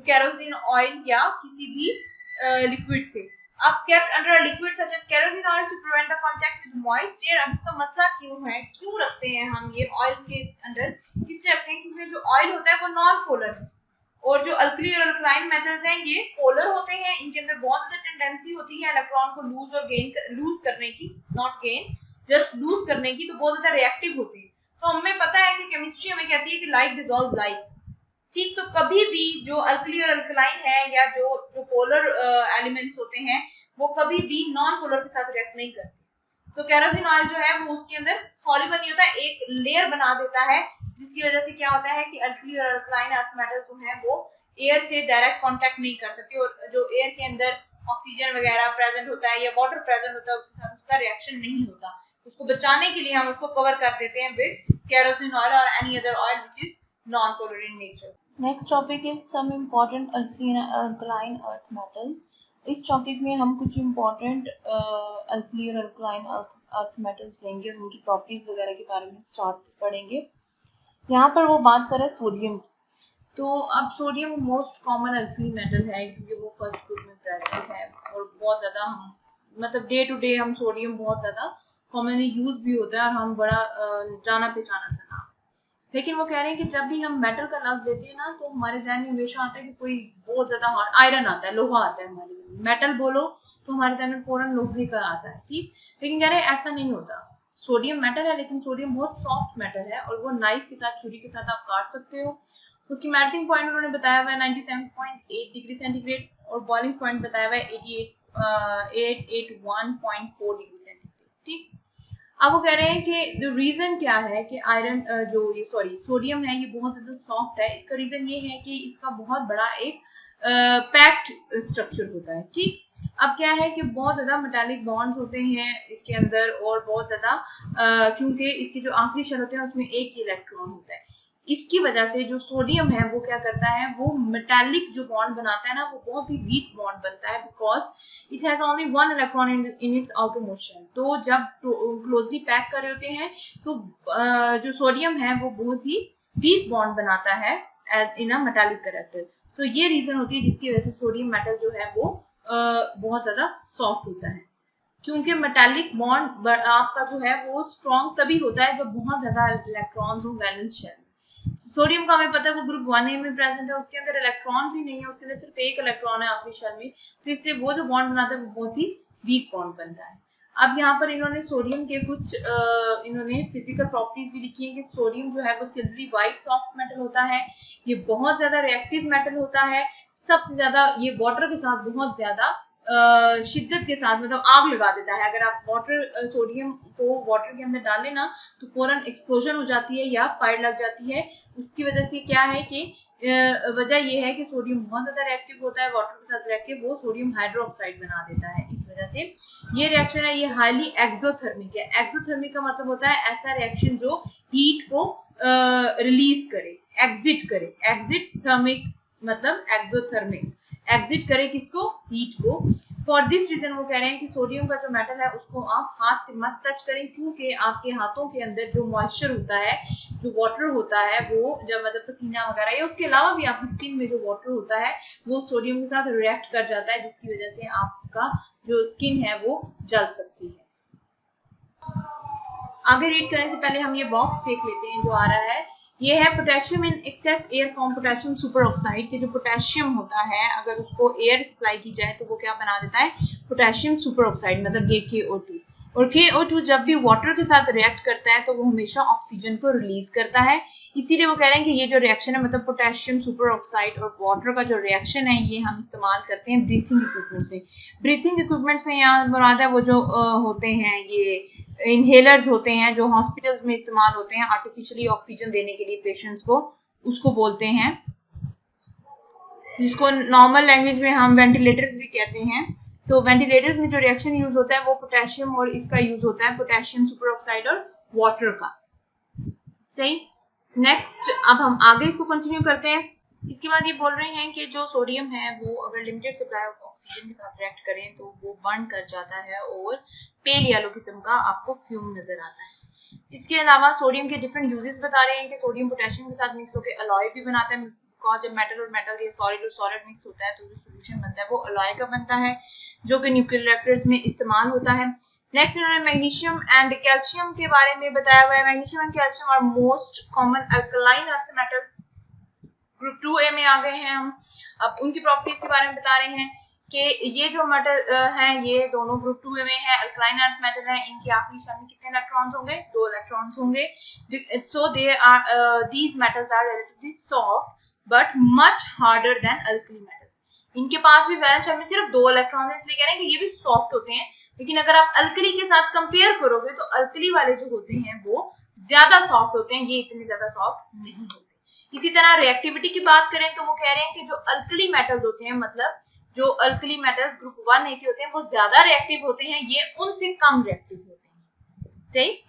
केरोसिन ऑयल या किसी भी लिक्विड से। अब kept under a liquid such as kerosene oil to prevent the contact with moist air। अब इसका मतलब क्यों रखते हैं हम ये ऑयल के अंदर? इसलिए रखते हैं क्योंकि जो ऑयल होता है वो नॉन पोलर है और जो अल्कली और अल्कलाइन मेटल्स हैं ये पोलर होते हैं। इनके अंदर बहुत ज्यादा टेंडेंसी होती है इलेक्ट्रॉन को लूज करने की, नॉट गेन, जस्ट लूज करने की, तो बहुत ज्यादा रिएक्टिव होते हैं। तो हमें पता है कि केमिस्ट्री हमें कहती है कि लाइक डिसॉल्व लाइक, ठीक। तो कभी भी जो अल्कली और अल्कलाइन है या जो पोलर एलिमेंट्स होते हैं वो कभी भी नॉन पोलर के साथ रिएक्ट नहीं करते। तो केरोसिन ऑयल जो है वो उसके अंदर सॉल्युबल नहीं होता, एक लेयर बना देता है जिसकी वजह से क्या होता है कि अल्कली और अल्कलाइन अर्थ मेटल जो है वो एयर से डायरेक्ट कांटेक्ट नहीं कर सकते और जो एयर के अंदर ऑक्सीजन वगैरह प्रेजेंट होता है या वाटर प्रेजेंट होता है उसके साथ उसका रिएक्शन नहीं होता। उसको बचाने के लिए हम उसको कवर कर देते हैं विद केरोसिन ऑयल और any other oil which is non polar in nature. Next topic is some important alkaline earth metals. इस टॉपिक में हम कुछ इम्पोर्टेंट अल्कली और अल्कलाइन अर्थ मेटल्स लेंगे और उनकी प्रॉपर्टीज वगैरह के बारे में स्टार्ट पढ़ेंगे। यहाँ पर वो बात कर रहे हैं सोडियम की। तो अब sodium most common alkali metal है क्योंकि वो फर्स्ट ग्रुप में प्रेजेंट है और बहुत ज़्यादा हम मतलब डे टू डे हम सोडियम बहुत ज़्यादा कॉमनली यूज भी होता है और हम बड़ा जाना पहचाना सा नाम। लेकिन वो कह रहे हैं कि जब भी हम मेटल का लफ्ज लेते हैं ना तो हमारे जहन में हमेशा आता है कि कोई बहुत ज्यादा हार्ड आयरन आता है, लोहा आता है हमारे जहन में। मेटल बोलो तो हमारे जहन में फौरन लोहे का आता है, ठीक। लेकिन कह रहे हैं ऐसा नहीं होता। सोडियम मेटल है लेकिन सोडियम बहुत सॉफ्ट मेटल है और वो नाइफ के साथ, छुरी के साथ आप काट सकते हो। उसकी मेल्टिंग पॉइंट उन्होंने बताया हुआ है 97.8 डिग्री सेंटीग्रेड और बॉइलिंग पॉइंट बताया हुआ है 881.4 डिग्री सेंटीग्रेड, ठीक। अब वो कह रहे हैं कि जो रीजन क्या है कि आयरन सोडियम है ये बहुत ज्यादा सॉफ्ट है। इसका रीजन ये है कि इसका बहुत बड़ा एक पैक्ड स्ट्रक्चर होता है, ठीक। अब क्या है कि बहुत ज्यादा मेटालिक बॉन्ड्स होते हैं इसके अंदर और बहुत ज्यादा क्योंकि इसके जो आखिरी शेल होते हैं उसमें एक ही इलेक्ट्रॉन होता है। इसकी वजह से जो सोडियम है वो क्या करता है, वो मेटालिक जो बॉन्ड बनाता है ना वो बहुत ही वीक बॉन्ड बनता है because it has only one electron in its outer motion. तो जब क्लोजली पैक कर रहे होते हैं तो जो सोडियम है वो बहुत ही वीक बॉन्ड बनाता है इन अ मेटालिक कैरेक्टर। सो ये रीजन होती है जिसकी वजह से सोडियम मेटल जो है वो बहुत ज्यादा सॉफ्ट होता है क्योंकि मेटालिक बॉन्ड आपका जो है वो स्ट्रॉन्ग तभी होता है जब बहुत ज्यादा इलेक्ट्रॉन्स हो वैलेंस शेल। सोडियम का हमें पता है वो ग्रुप 1A में प्रेजेंट है, उसके अंदर इलेक्ट्रॉन्स ही नहीं है, उसके अंदर सिर्फ एक इलेक्ट्रॉन है आखिरी शेल में, तो इसलिए वो जो बॉन्ड बनाता है वो बहुत ही वीक बॉन्ड बनता है। अब यहाँ पर इन्होंने सोडियम के कुछ इन्होंने फिजिकल प्रॉपर्टीज भी लिखी है कि सोडियम जो है वो सिल्वरी व्हाइट सॉफ्ट मेटल होता है, ये बहुत ज्यादा रिएक्टिव मेटल होता है, सबसे ज्यादा ये वाटर के साथ बहुत ज्यादा शिद्दत के साथ मतलब आग लगा देता है। अगर आप वाटर सोडियम को वाटर के अंदर डालें ना तो फौरन एक्सप्लोजन हो जाती है या फायर लग जाती है। उसकी वजह से क्या है कि वजह ये है कि सोडियम बहुत ज्यादा रिएक्टिव होता है, वाटर के साथ रह के वो सोडियम हाइड्रोक्साइड बना देता है। इस वजह से ये रिएक्शन है ये हाईली एक्सोथर्मिक है। एक्सोथर्मिक का मतलब होता है ऐसा रिएक्शन जो हीट को रिलीज करे, एग्जिट करे। एग्जिट थर्मिक मतलब एक्सोथर्मिक, एग्जिट करे किसको, हीट को। फॉर दिस रीजन वो कह रहे हैं कि सोडियम का जो मेटल है उसको आप हाथ से मत टच करें क्योंकि आपके हाथों के अंदर जो मॉइस्चर होता है, जो वाटर होता है, वो जब मतलब पसीना वगैरह या उसके अलावा भी आपकी स्किन में जो वाटर होता है वो सोडियम के साथ रिएक्ट कर जाता है जिसकी वजह से आपका जो स्किन है वो जल सकती है। आगे रीड करने से पहले हम ये बॉक्स देख लेते हैं जो आ रहा है। ये है potassium in excess air form potassium super oxide के जो पोटेशियम होता है अगर उसको एयर सप्लाई की जाए तो वो क्या बना देता है पोटेशियम सुपर ऑक्साइड मतलब ये KO2 और KO2 जब भी वाटर के साथ रिएक्ट करता है तो वो हमेशा ऑक्सीजन को रिलीज करता है इसीलिए वो कह रहे हैं कि ये जो रिएक्शन है मतलब पोटेशियम सुपर ऑक्साइड और वाटर का जो रिएक्शन है ये हम इस्तेमाल करते हैं ब्रीथिंग इक्विपमेंट्स में। ब्रीथिंग इक्विपमेंट्स में यहाँ मुराद है वो जो होते हैं ये इनहेलर्स होते हैं जो हॉस्पिटल्स में इस्तेमाल होते हैं आर्टिफिशियली ऑक्सीजन देने के लिए पेशेंट्स को, उसको बोलते हैं जिसको नॉर्मल लैंग्वेज में हम वेंटिलेटर्स भी कहते हैं। तो वेंटिलेटर्स में जो रिएक्शन यूज होता है वो पोटेशियम और इसका यूज होता है पोटेशियम सुपर ऑक्साइड और वाटर का। सही, नेक्स्ट अब हम आगे इसको कंटिन्यू करते हैं। इसके बाद ये बोल रहे हैं कि जो सोडियम है वो अगर लिमिटेड सप्लाई ऑफ ऑक्सीजन के साथ रिएक्ट करें तो वो बर्न कर जाता है और पेल येलो किस्म का आपको फ्यूम नजर आता है। इसके अलावा सोडियम के डिफरेंट यूजेस बता रहे हैं कि सोडियम पोटेशियम के साथ मिक्स होकर अलॉय भी बनाता है बिकॉज जब मेटल और मेटल या सॉलिड और सॉलिड मिक्स होता है तो जो सोल्यूशन बनता है वो अलॉय का बनता है जो कि न्यूक्लियर रिएक्टर्स में इस्तेमाल होता है। नेक्स्ट इन्होंने मैग्नीशियम एंड कैल्शियम के बारे में बताया हुआ है। Magnesium and calcium are most common alkaline earth metal. Group 2A में आ गए हैं हम। अब उनकी प्रॉपर्टीज के बारे में बता रहे हैं कि ये जो मेटल हैं ये दोनों ग्रुप 2A में है, अल्कलाइन अर्थ मेटल है। इनके आखिरी शेल में कितने इलेक्ट्रॉन्स होंगे? 2 इलेक्ट्रॉन्स होंगे। So they are these metals are relatively soft but much harder than alkali metals. इनके पास भी वैलेंस शेल में सिर्फ 2 इलेक्ट्रॉन है इसलिए कह रहे हैं कि ये भी सॉफ्ट होते हैं, लेकिन अगर आप अल्कली के साथ कंपेयर करोगे तो अल्कली वाले जो होते हैं वो ज्यादा सॉफ्ट होते हैं, ये इतने ज्यादा सॉफ्ट नहीं होते। इसी तरह रिएक्टिविटी की बात करें तो वो कह रहे हैं कि जो अल्कली मेटल्स होते हैं मतलब जो अल्कली मेटल्स ग्रुप 1A के होते हैं वो ज्यादा रिएक्टिव होते हैं, ये उनसे कम रिएक्टिव होते हैं। सही,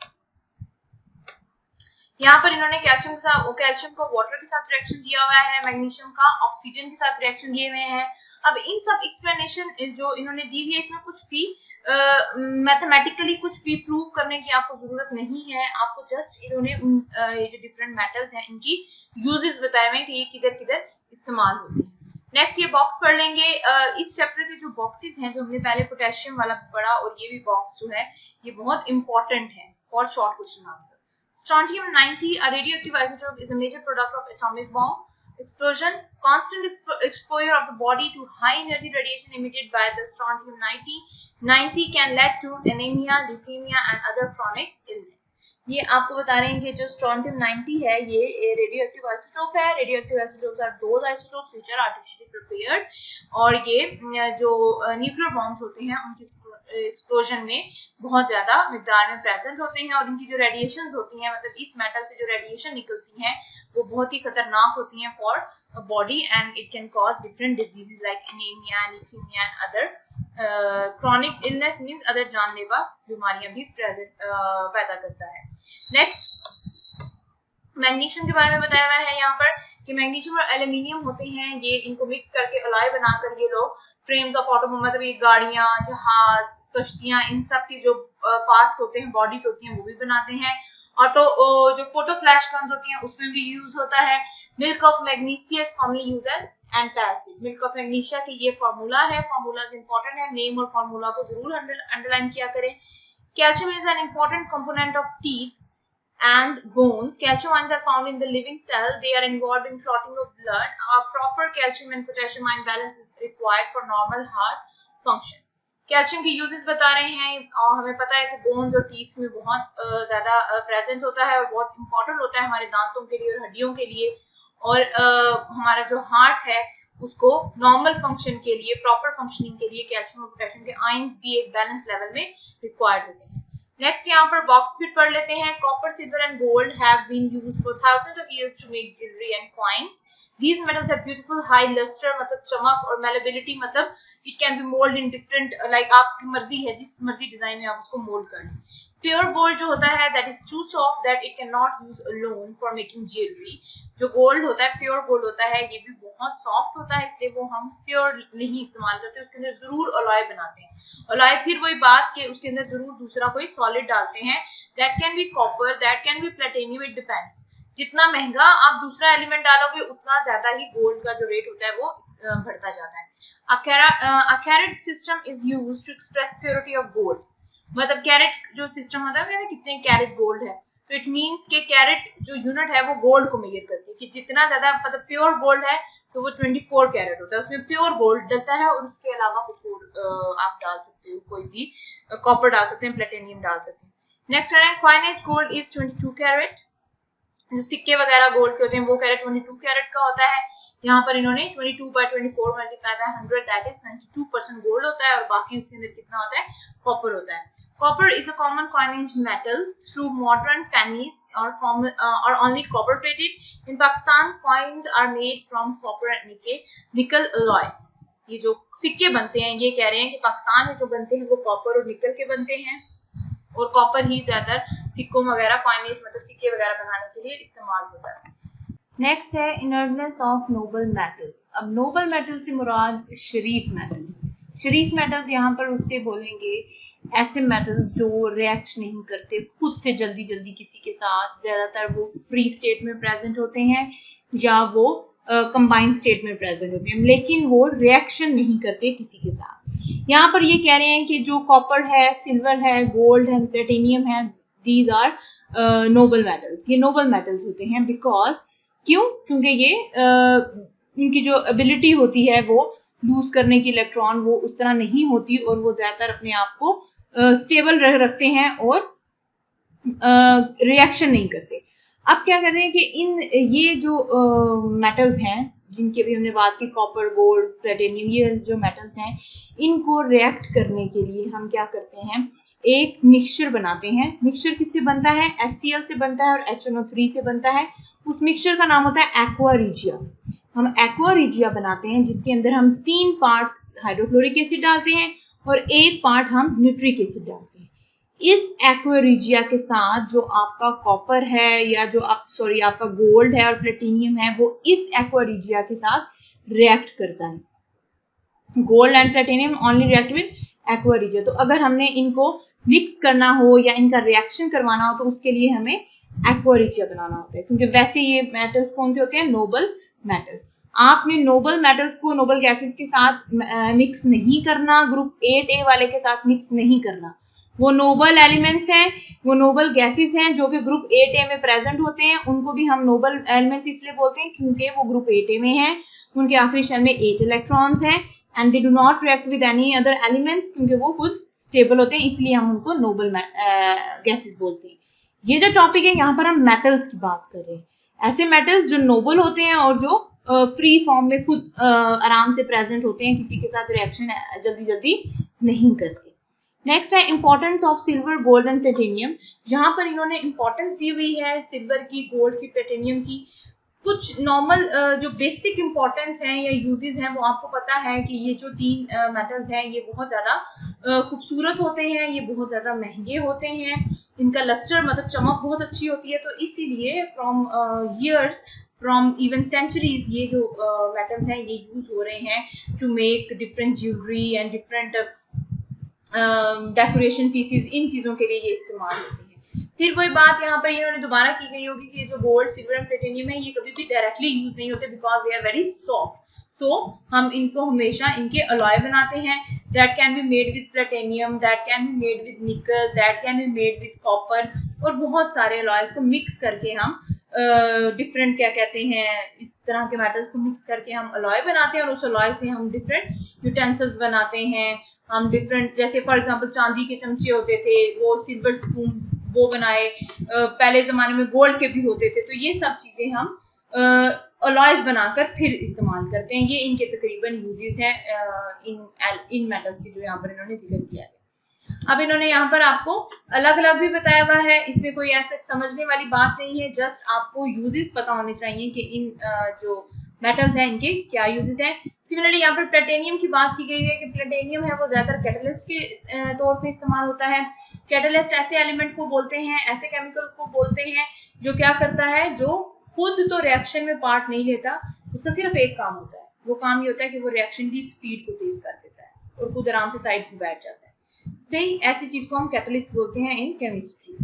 यहाँ पर इन्होंने कैल्शियम के साथ कैल्शियम को वाटर के साथ रिएक्शन दिया हुआ है, मैग्नीशियम का ऑक्सीजन के साथ रिएक्शन दिए हुए हैं। अब इन सब एक्सप्लेनेशन जो इन्होंने दी हुई है इसमें कुछ भी मैथमेटिकली कुछ भी प्रूव करने की आपको जरूरत नहीं है, आपको जस्ट इन्होंने ये जो डिफरेंट मेटल्स हैं इनकी यूजेस बताए हुए हैं कि ये किधर किधर इस्तेमाल होते हैं। नेक्स्ट ये बॉक्स पढ़ लेंगे। इस चैप्टर के जो बॉक्सेस हैं जो हमने पहले पोटेशियम वाला पढ़ा और ये भी बॉक्स जो है ये बहुत इंपॉर्टेंट है for short question answer. Strontium 90, a radioactive isotope, is a major product of atomic bomb explosion. Constant exposure of the body to high energy radiation emitted by the strontium 90 can lead to anemia, leukemia, and other chronic illness. ये आपको बता रहे हैं कि जो strontium 90 है ये रेडियोएक्टिव आइसोटोप है। Radioactive isotopes are those isotopes which are artificially prepared और ये जो न्यूक्लियर बॉम्ब्स होते हैं उनके एक्सप्लोजन में बहुत ज्यादा मिकदार में प्रेजेंट होते हैं और इनकी जो रेडिएशंस होती हैं मतलब इस मेटल से जो रेडिएशन निकलती हैं वो बहुत ही खतरनाक होती हैं for body and it can cause different diseases like anaemia, leukaemia and other chronic illness means other जानलेवा बीमारियां भी पैदा करता है। नेक्स्ट मैग्नीशियम के बारे में बताया हुआ है यहाँ पर कि मैग्नीशियम और एल्यूमिनियम होते हैं, ये इनको मिक्स करके अलॉय बनाकर ये लोग फ्रेम्स ऑफ ऑटोमोबाइल मतलब ये गाड़ियां, जहाज, कश्तियां इन सब की जो पार्ट्स होते हैं, बॉडीज होती हैं वो भी बनाते हैं। जो फोटो फ्लैश गन्स होती हैं उसमें भी यूज होता है। Milk of magnesia commonly use as antacid. Milk of magnesia की ये फार्मूला है, फार्मूलाज इंपॉर्टेंट है, नेम और फार्मूला को जरूर अंडरलाइन किया करें। Calcium is an important component of teeth and bones. Calcium ions are found in the living cell. They are involved in clotting of blood. A proper calcium and potassium ion balance is required for normal heart function. Calcium के यूजेस बता रहे हैं और हमें पता है कि बोन्स और टीथ में बहुत ज्यादा प्रेजेंट होता है और बहुत इंपॉर्टेंट होता है हमारे दांतों के लिए और हड्डियों के लिए और हमारा जो हार्ट है उसको नॉर्मल फंक्शन के लिए, प्रॉपर फंक्शनिंग के लिए कैल्शियम और पोटेशियम के आयंस भी एक बैलेंस लेवल में रिक्वायर्ड होते हैं। नेक्स्ट यहाँ पर बॉक्स फिट पढ़ लेते हैं। Copper, silver and gold have been used for thousands of years to make jewellery and coins. These metals have beautiful high luster मतलब चमक और malleability मतलब it can be molded in different like आपकी मर्जी है जिस मर्जी डिजाइन में आप उसको मोल्ड कर लें। प्योर गोल्ड जो होता है that is too soft that it cannot use alone for making jewelry। जो गोल्ड होता है, प्योर गोल्ड होता है, ये भी बहुत सॉफ्ट होता है इसलिए वो हम प्योर नहीं इस्तेमाल करते, उसके अंदर जरूर अलॉय बनाते हैं। अलॉय फिर वही बात कि उसके अंदर जरूर दूसरा कोई सॉलिड डालते हैं। That can B copper, that can B platinum, it depends. जितना महंगा आप दूसरा एलिमेंट डालोगे उतना ज्यादा ही गोल्ड का जो रेट होता है वो बढ़ता जाता है। A carat system is used to express purity of gold। मतलब कैरेट जो सिस्टम होता है कहते हैं कितने कैरेट गोल्ड है, तो इट मींस कि कैरेट जो यूनिट है वो गोल्ड को मेजर करती है, कि जितना ज्यादा मतलब प्योर गोल्ड है तो वो 24 कैरेट होता है, उसमें प्योर गोल्ड डलता है और उसके अलावा कुछ और आप डाल सकते हो, कोई भी कॉपर डाल सकते हैं, प्लेटिनियम डाल सकते हैं। नेक्स्ट है कॉइनेज गोल्ड इज 22 कैरेट, जो सिक्के वगैरह गोल्ड के होते हैं वो कैरेट 22 कैरेट का होता है। यहाँ पर इन्होंने 22 by 24 multiply by 100 that is 92% gold होता है और बाकी उसके अंदर कितना होता है, कॉपर होता है। Copper is a common coinage metal through modern pennies or only copper plated. In Pakistan, coins are made from copper and nickel alloy. ये जो सिक्के बनते हैं ये कह रहे हैं कि पाकिस्तान में जो बनते हैं वो कॉपर और निकल के बनते हैं और कॉपर ही ज्यादातर सिक्कों वगैरह कॉइनेज मतलब सिक्के वगैरह बनाने के लिए इस्तेमाल होता है। नेक्स्ट है इनर्टनेस ऑफ नोबल मेटल्स। अब नोबल मेटल से मुराद शरीफ मेटल्स। शरीफ मेटल्स यहाँ पर उससे बोलेंगे ऐसे मेटल्स जो रिएक्ट नहीं करते खुद से जल्दी जल्दी किसी के साथ, ज्यादातर वो फ्री स्टेट में प्रेजेंट होते हैं या वो कंबाइंड स्टेट में प्रेजेंट होते हैं, लेकिन वो रिएक्शन नहीं करते किसी के साथ। यहाँ पर ये कह रहे हैं कि जो कॉपर है, सिल्वर है, गोल्ड है, प्लेटिनियम है, दीज आर नोबल मेटल्स। ये नोबल मेटल्स होते हैं बिकॉज क्यों? क्योंकि ये इनकी जो एबिलिटी होती है वो लूज करने की इलेक्ट्रॉन वो उस तरह नहीं होती और वो ज्यादातर अपने आप को स्टेबल रखते हैं और रिएक्शन नहीं करते। अब क्या कहते हैं कि इन ये जो मेटल्स हैं जिनकी भी हमने बात की, कॉपर, गोल्ड, प्लेटिनियम, ये जो मेटल्स हैं इनको रिएक्ट करने के लिए हम क्या करते हैं, एक मिक्सचर बनाते हैं। मिक्सचर किससे बनता है? HCl से बनता है और HNO3 से बनता है। उस मिक्सचर का नाम होता है एक्वा रिजिया। हम एक्वा रिजिया बनाते हैं जिसके अंदर हम 3 पार्ट्स हाइड्रोक्लोरिक एसिड डालते हैं और 1 पार्ट हम न्यूट्रिक एसिड डालते हैं। इस एक्वा रिजिया के साथ जो आपका कॉपर है या जो आपका गोल्ड है और प्लेटिनियम है वो इस एक्वा रिजिया के साथ रिएक्ट करता है। Gold and platinum only react with aqua regia. तो अगर हमने इनको मिक्स करना हो या इनका रिएक्शन करवाना हो तो उसके लिए हमें एक्वा रिजिया बनाना होता है, क्योंकि वैसे ये मेटल्स कौन से होते हैं? Noble metals. आपने नोबल मेटल्स को नोबल गैसेस के साथ मिक्स नहीं करना, ग्रुप 8A वाले के साथ मिक्स नहीं करना। वो नोबल एलिमेंट्स हैं, वो नोबल गैसेस हैं जो कि ग्रुप 8A में प्रेजेंट होते हैं। उनको भी हम नोबल एलिमेंट्स इसलिए बोलते हैं क्योंकि वो ग्रुप 8A में हैं, उनके आखिरी शेल में 8 इलेक्ट्रॉन्स हैं and they do not react with any other elements, क्योंकि वो खुद स्टेबल होते हैं, इसलिए हम उनको नोबल गैसेस बोलते हैं। ये जो टॉपिक है यहाँ पर हम मेटल्स की बात कर रहे हैं, ऐसे मेटल्स जो नोबल होते हैं और जो फ्री फॉर्म में खुद आराम से प्रेजेंट होते हैं, किसी के साथ रिएक्शन जल्दी जल्दी नहीं करते। नेक्स्ट है importance of silver, gold and platinum. जहां पर इन्होंने इंपॉर्टेंस दी हुई है सिल्वर की, गोल्ड की, प्लेटिनियम की। कुछ नॉर्मल जो बेसिक इंपॉर्टेंस हैं या यूजेस हैं वो आपको पता है कि ये जो 3 मेटल्स हैं ये बहुत ज्यादा खूबसूरत होते हैं, ये बहुत ज्यादा महंगे होते हैं, इनका लस्टर मतलब चमक बहुत अच्छी होती है। तो इसीलिए from years, from even centuries ये जो मेटल्स हैं ये यूज हो रहे हैं to make different jewellery and different decoration pieces. इन चीजों के लिए ये इस्तेमाल होते हैं। फिर वही बात यहाँ पर इन्होंने दोबारा की गई होगी कि जो गोल्ड, सिल्वर एंड प्लेटिनियम है ये कभी भी डायरेक्टली यूज नहीं होते because they are very soft. So हम इनको हमेशा इनके अलॉय बनाते हैं that can be made with platinum, that can be made with nickel, that can be made with copper और बहुत सारे अलॉयज को मिक्स करके हम डिफरेंट क्या कहते हैं इस तरह के मेटल्स को मिक्स करके हम अलॉय बनाते हैं और उस अलॉय से हम डिफरेंट यूटेंसिल्स बनाते हैं। हम डिफरेंट, जैसे फॉर एग्जांपल चांदी के चमचे होते थे, वो सिल्वर स्पून वो बनाए, पहले जमाने में गोल्ड के भी होते थे। तो ये सब चीजें हम अलॉयज बनाकर फिर इस्तेमाल करते हैं। ये इनके तकरीबन यूजेस हैं इन मेटल्स के जो यहाँ पर इन्होंने जिक्र किया है। अब इन्होंने यहाँ पर आपको अलग अलग भी बताया हुआ है, इसमें कोई ऐसा समझने वाली बात नहीं है, जस्ट आपको यूजेस पता होने चाहिए कि इन जो मेटल्स हैं इनके क्या यूजेस हैं। सिमिलरली यहाँ पर प्लेटिनियम की बात की गई है कि प्लेटिनियम है वो ज्यादातर कैटलिस्ट के तौर पे इस्तेमाल होता है। कैटलिस्ट ऐसे एलिमेंट को बोलते हैं, ऐसे केमिकल को बोलते हैं जो क्या करता है, जो खुद तो रिएक्शन में पार्ट नहीं लेता, उसका सिर्फ एक काम होता है, वो काम ये होता है कि वो रिएक्शन की स्पीड को तेज कर देता है और खुद आराम से साइड पे बैठ जाता है। सही, ऐसी चीज को हम कैटलिस्ट बोलते हैं इन केमिस्ट्री।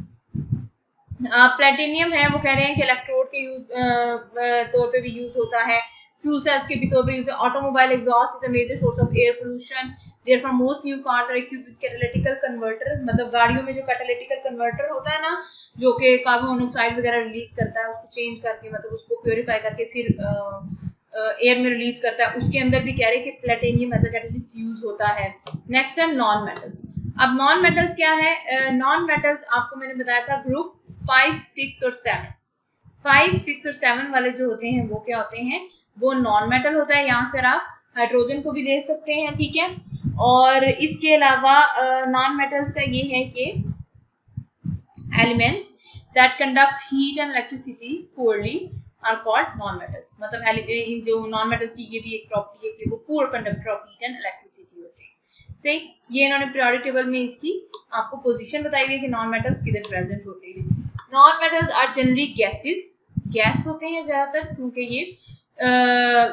प्लेटिनियम है वो कह रहे हैं कि इलेक्ट्रोड के तौर पे भी यूज होता है, फ्यूल सेल्स के भी तौर पे यूज है। Automobile exhaust is a major source of air pollution, Therefore most new cars are equipped with catalytic converter, मतलब गाड़ियों में जो catalytic converter होता है ना, जो कि कार्बन मोनोऑक्साइड वगैरह रिलीज करता है, उसको चेंज करके मतलब उसको प्योरीफाई करके फिर एयर में रिलीज करता है, उसके अंदर भी कह रहे हैं कि platinum as a catalyst use होता है। नेक्स्ट है नॉन मेटल्स। अब नॉन मेटल्स क्या है? नॉन मेटल्स आपको मैंने बताया था ग्रुप 5, 6 और 7। 5, 6 और 7 वाले जो होते हैं वो क्या होते हैं? वो नॉन मेटल होता है। यहाँ से आप हाइड्रोजन को भी ले सकते हैं, ठीक है। और इसके अलावा नॉन मेटल्स का ये है कि elements that conduct heat and electricity poorly are called non metals. मतलब जो नॉन मेटल्स की ये भी एक प्रॉपर्टी है कि वो poor conductor of heat and electricity होते हैं। सही, ये इन्होंने पीरियोडिक टेबल में इसकी आपको पोजीशन बताई हुई है कि नॉन मेटल्स किधर प्रेजेंट होते हैं। Non metals are generally gases, gas होते हैं ज्यादातर, क्योंकि ये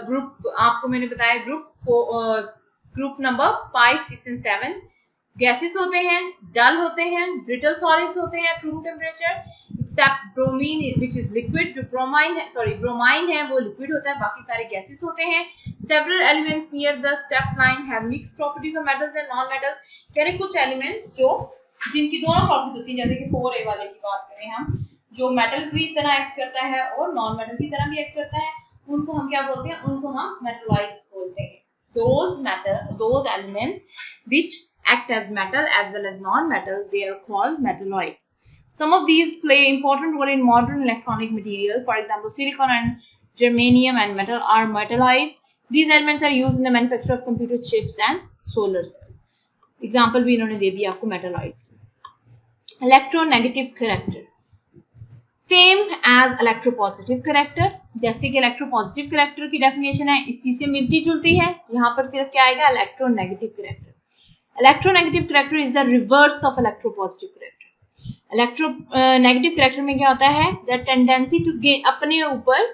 ग्रुप आपको मैंने बताया ग्रुप नंबर 5, 6 एंड 7 गैसेस होते हैं, डल होते हैं, ब्रिटल सॉलिड्स होते हैं room temperature, except bromine which is liquid. जो ब्रोमाइन है वो लिक्विड होता है, बाकी सारे गैसेस होते हैं। Several elements near the step line have mixed properties of metals and non metals. कह रहे कुछ एलिमेंट्स जो जिनकी दोनों प्रॉपर्टीज होती हैं, जैसे कि 4A वाले की बात करें हम, जो मेटल की तरह एक्ट करता है और नॉन मेटल की तरह भी एक्ट करता है, उनको हम क्या बोलते हैं? उनको हम मेटलॉइड्स बोलते हैं। those elements which act as metal as well as non-metal, they are called metalloids. Some of these play important role in modern electronic materials. For example, silicon and germanium and metal are metalloids. These elements are used in the manufacture of computer chips and solar cells. Example भी इन्होंने दे दिया आपको metalloids की। Electronegative character same as electropositive character. जैसे कि इलेक्ट्रोपॉजिटिव करेक्टर की डेफिनेशन है इसी से मिलती जुलती है, यहाँ पर सिर्फ क्या आएगा? Electronegative character. Electronegative character is the reverse of electropositive character. Electronegative character में क्या होता है? द टेंडेंसी टू गेन, अपने ऊपर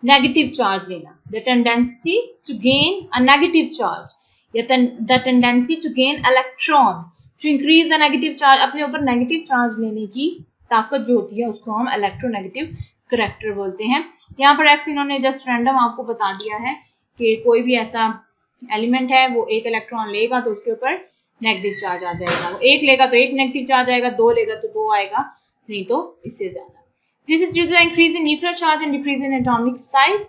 नेगेटिव चार्ज लेना, the tendency to gain a negative charge, या the tendency to gain electron to increase the negative charge. अपने ऊपर नेगेटिव चार्ज लेने की ताकत जो होती है उसको हम इलेक्ट्रोनेगेटिव करेक्टर बोलते हैं। यहाँ पर एक्स इन्होंने जस्ट रैंडम आपको बता दिया है कि कोई भी ऐसा एलिमेंट है वो एक इलेक्ट्रॉन लेगा तो उसके ऊपर नेगेटिव चार्ज आ जाएगा, वो एक लेगा तो एक नेगेटिव चार्ज आएगा, दो लेगा तो दो आएगा, नहीं तो इससे ज्यादा। This is due to the increase in nuclear charge and decrease in atomic size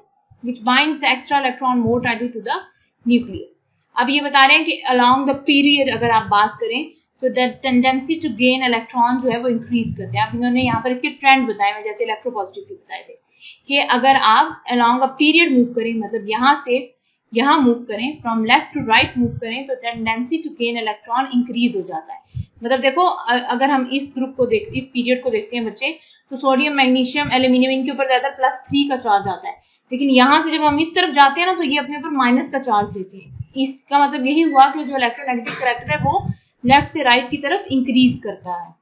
which binds the extra electron more tightly to the nucleus. अब ये बता रहे हैं कि अलोंग द पीरियड अगर आप बात करें तो the tendency to gain electron जो है वो इंक्रीज करते हैं। अब इन्होंने यहाँ पर इसके ट्रेंड बताए हुए, जैसे इलेक्ट्रोपॉजिटिव के बताए थे कि अगर आप अलोंग अ पीरियड मूव करें, मतलब यहाँ से यहाँ मूव करें, from left to right move करें, तो tendency to gain electron increase हो जाता है। मतलब देखो अगर हम इस ग्रुप को इस पीरियड को देखते हैं बच्चे, तो सोडियम, मैग्नीशियम, एल्यूमिनियम इनके ऊपर ज्यादा +3 का चार्ज आता है, लेकिन यहाँ से जब हम इस तरफ जाते हैं ना तो ये अपने ऊपर माइनस का चार्ज देते हैं। इसका मतलब यही हुआ कि जो इलेक्ट्रोनेगेटिव करेक्टर है वो लेफ्ट से राइट की तरफ इंक्रीज करता है,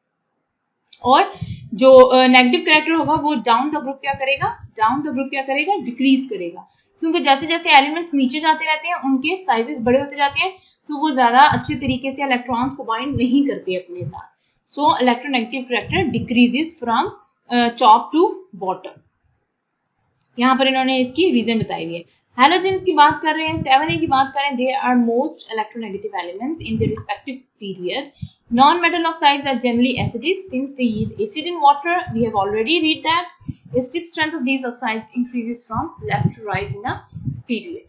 और जो नेगेटिव करेक्टर होगा वो डाउन द ग्रुप क्या करेगा? डिक्रीज करेगा, क्योंकि जैसे जैसे एलिमेंट्स नीचे जाते रहते हैं उनके साइजेस बड़े होते जाते हैं, तो वो ज्यादा अच्छे तरीके से इलेक्ट्रॉन्स को बाइंड नहीं करते अपने साथ। So electronegative character decreases from top to bottom. यहाँ पर इन्होंने इसकी रीजन बताई हुई है। हैलोजेंस की बात कर रहे हैं, 7A की बात करें, they are most electronegative elements in their respective period. Non-metal oxides are generally acidic since they yield acid in water. We have already read that. Acidic strength of these oxides increases from left to right in a period.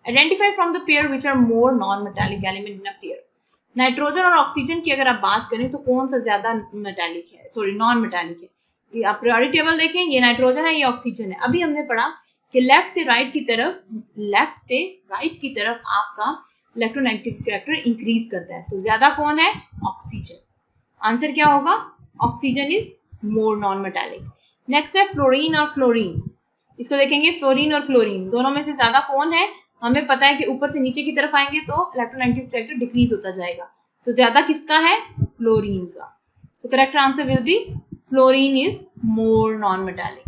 Identify from the pair which are more non-metallic element in a pair. Nitrogen और ऑक्सीजन की अगर आप बात करें तो कौन सा ज्यादा मेटालिक है, सॉरी नॉन मेटालिक है? आप पीरियोडिक टेबल देखें, ये नाइट्रोजन है, ये ऑक्सीजन है। अभी हमने पढ़ा कि लेफ्ट से राइट की तरफ आपका इलेक्ट्रोनेगेटिव करेक्टर इंक्रीज करता है, तो ज्यादा कौन है? ऑक्सीजन। आंसर क्या होगा? Oxygen is more non metallic. Next है फ्लोरीन और क्लोरीन। इसको देखेंगे, फ्लोरीन और क्लोरीन दोनों में से ज्यादा कौन है? हमें पता है कि ऊपर से नीचे की तरफ आएंगे तो इलेक्ट्रोनेगेटिव करेक्टर डिक्रीज होता जाएगा, तो ज्यादा किसका है? फ्लोरीन का। So correct answer will be fluorine is more non metallic.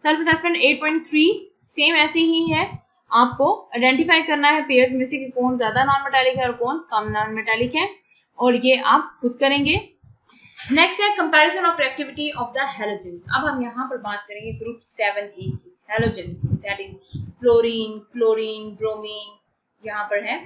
Self assessment 8.3 same ऐसे ही है, आपको आइडेंटिफाई करना है पेयर्स में से कि कौन ज्यादा नॉन मेटालिक है और कौन कम नॉन मेटालिक है, और ये आप खुद करेंगे। नेक्स्ट है comparison of reactivity of the halogens. अब हम यहाँ पर बात करेंगे ग्रुप 7A की हैलोजेंस की, that is fluorine, chlorine, bromine, यहाँ पर है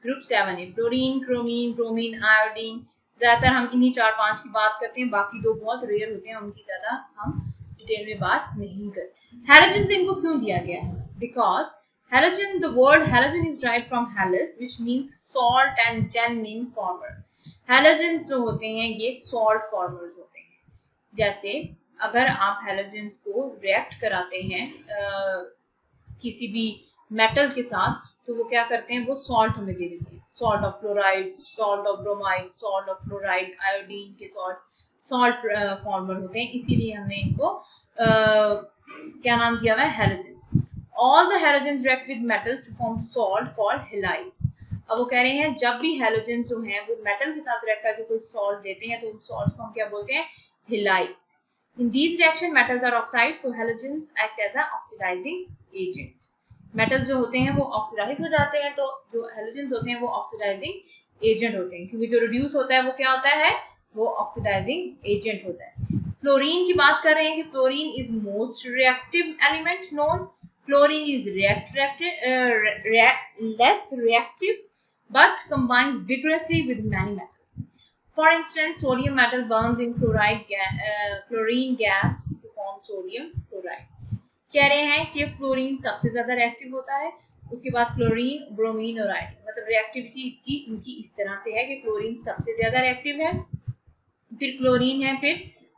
ग्रुप 7 है, फ्लोरीन, क्रोमीन, ब्रोमीन, आयोडीन। ज्यादातर हम इन्हीं 4-5 की बात करते हैं, बाकी दो बहुत रेयर होते हैं, उनकी ज्यादा हम डिटेल में बात नहीं करते। हैलोजेंस इनको क्यों दिया गया है? Because halogen, the word halogen is derived from halus, which means salt, and gen mean former. Halogens जो होते हैं ये salt formers होते हैं। जैसे अगर आप halogens को react कराते हैं किसी भी metal के साथ, तो वो क्या करते हैं, वो salt हमें दे देते हैं। salt of chloride, salt of bromide, salt of fluoride, iodine के salt former होते हैं, इसीलिए हमने इनको क्या नाम दिया हुआ है, halogens। All the halogens react with metals to form salt called halides. अब वो कह रहे हैं जब भी halogens जो हैं वो metal के साथ react करके कोई salt देते हैं तो उन salts को हम क्या बोलते हैं, halides. In these reaction metals are oxide, so halogens act as an oxidizing agent. Metals जो होते हैं वो oxidize हो जाते हैं, तो जो halogens होते हैं वो oxidizing agent होते हैं, क्योंकि जो reduce होता है वो क्या होता है, वो oxidizing agent होता है। फ्लोरीन की बात कर रहे हैं कि fluorine is most reactive element known. Fluorine is less reactive but combines vigorously with many metals. For instance, sodium metal burns in chlorine gas to form sodium chloride. कह रहे हैं कि फ्लोरीन सबसे ज्यादा रिएक्टिव होता है, उसके बाद क्लोरीन, ब्रोमीन और आयोडीन। मतलब रिएक्टिविटी इनकी इस तरह से है कि क्लोरीन सबसे ज्यादा रिएक्टिव है, फिर क्लोरीन है, फिर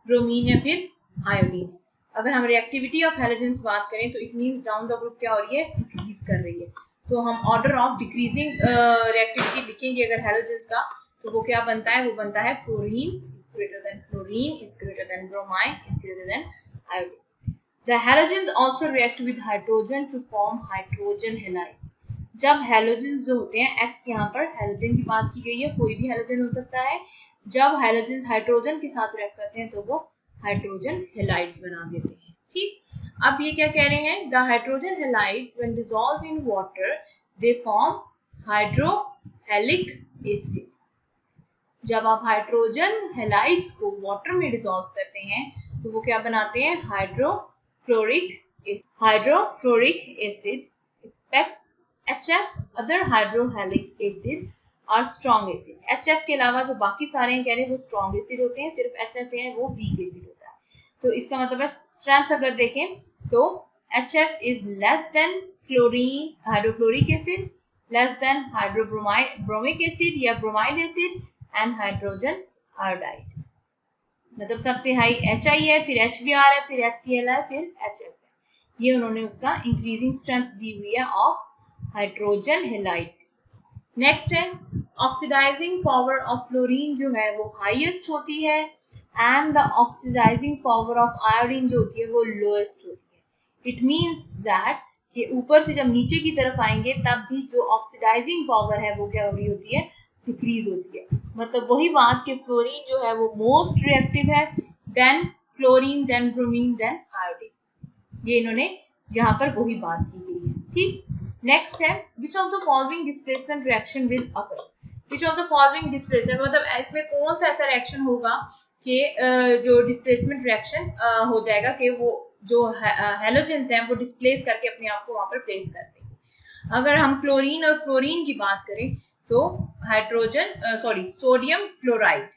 ब्रोमीन है, फिर आयोडीन। अगर हम रिएक्टिविटी ऑफ हैलोजेंस बात करें तो it means down the group क्या हो रही है, डिक्रीज कर रही है। तो हम ऑर्डर ऑफ डिक्रीजिंग रिएक्टिविटी लिखेंगे अगर हैलोजेंस का, तो वो क्या बनता है, वो बनता है fluorine is greater than chlorine is greater than bromine is greater than iodine. The halogens also react with hydrogen to form hydrogen halides. जब हैलोजेंस जो होते हैं, एक्स यहाँ पर हैलोजन की बात की गई है, कोई भी हैलोजन हो सकता है, जब हैलोजेंस हाइड्रोजन के साथ रिएक्ट करते हैं तो वो हाइड्रोजन हैलाइड्स बना देते हैं। ठीक, अब ये क्या कह रहे हैं, the hydrogen halides when dissolve in water they form hydrohalic acid. जब आप हाइड्रोजन हैलाइड्स को वाटर में डिसॉल्व करते हैं तो वो क्या बनाते हैं, hydrofluoric acid. Except HF, other hydrohalic acid और स्ट्रॉन्ग एसिड। HF के अलावा जो बाकी सारे हैं कह रहे हैं वो स्ट्रॉन्ग एसिड होते हैं, सिर्फ HF है वो वीक एसिड होता है। तो इसका मतलब है स्ट्रेंथ अगर देखें तो HF is less than chlorine hydrochloric acid, less than hydrobromic acid या bromide acid and hydrogen iodide. मतलब सबसे हाई HI है, फिर HBr है, फिर HCl है, फिर HF है। ये उन्होंने उसका इंक्रीजिंग स्ट्रेंथ दी हुई है ऑफ हाइड्रोजन हैलाइड्स। नेक्स्ट है ऑक्सीडाइजिंग पावर ऑफ फ्लोरीन जो है वो हाईएस्ट होती है and the oxidising power of iodine जो होती है वो लोएस्ट होती है। इट मींस दैट कि ऊपर से जब नीचे की तरफ आएंगे तब भी जो ऑक्सीडाइजिंग पावर है वो क्या हो रही होती है, डिक्रीज होती है। मतलब वही बात कि फ्लोरीन जो है वो मोस्ट रिएक्टिव है, then chlorine, then bromine, then iodine. ये इन्होंने यहाँ पर वही बात की गई है। ठीक, नेक्स्ट है which of the following displacement reaction will occur। which of the following displacement मतलब इसमें कौन सा ऐसा रिएक्शन होगा कि जो डिस्प्लेसमेंट रिएक्शन हो जाएगा कि वो जो हैलोजेंस हैं वो डिस्प्लेस करके अपने आप को वहां पर प्लेस कर देंगे। अगर हम क्लोरीन और फ्लोरीन की बात करें तो सोडियम क्लोराइड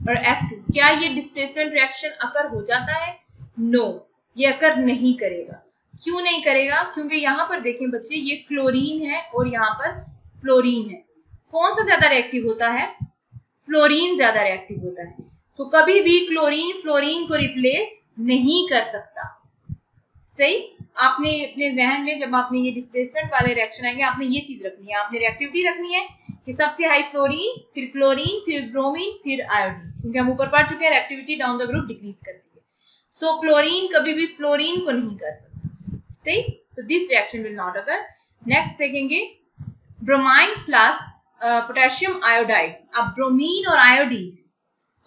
और F2, क्या ये डिस्प्लेसमेंट रिएक्शन अकर हो जाता है? नो, ये अकर नहीं करेगा। क्यों नहीं करेगा? क्योंकि यहाँ पर देखें बच्चे, ये क्लोरीन है और यहाँ पर फ्लोरीन है। कौन सा ज्यादा रिएक्टिव होता है? फ्लोरीन ज्यादा रिएक्टिव होता है। तो कभी भी क्लोरीन फ्लोरीन को रिप्लेस नहीं कर सकता। सही, आपने अपने जहन में जब आपने ये डिस्प्लेसमेंट वाले रिएक्शन आएंगे आपने ये चीज रखनी है, आपने रिएक्टिविटी रखनी है कि सबसे हाई फ्लोरीन, फिर क्लोरीन, फिर ब्रोमीन, फिर आयोडीन, क्योंकि हम ऊपर पढ़ चुके हैं reactivity down the group decrease करती है। सो क्लोरीन कभी भी फ्लोरीन को नहीं कर सकता। सही, so this reaction will not occur. Next देखेंगे ब्रोमाइन प्लस पोटेशियम आयोडाइड। अब ब्रोमीन और आयोडीन,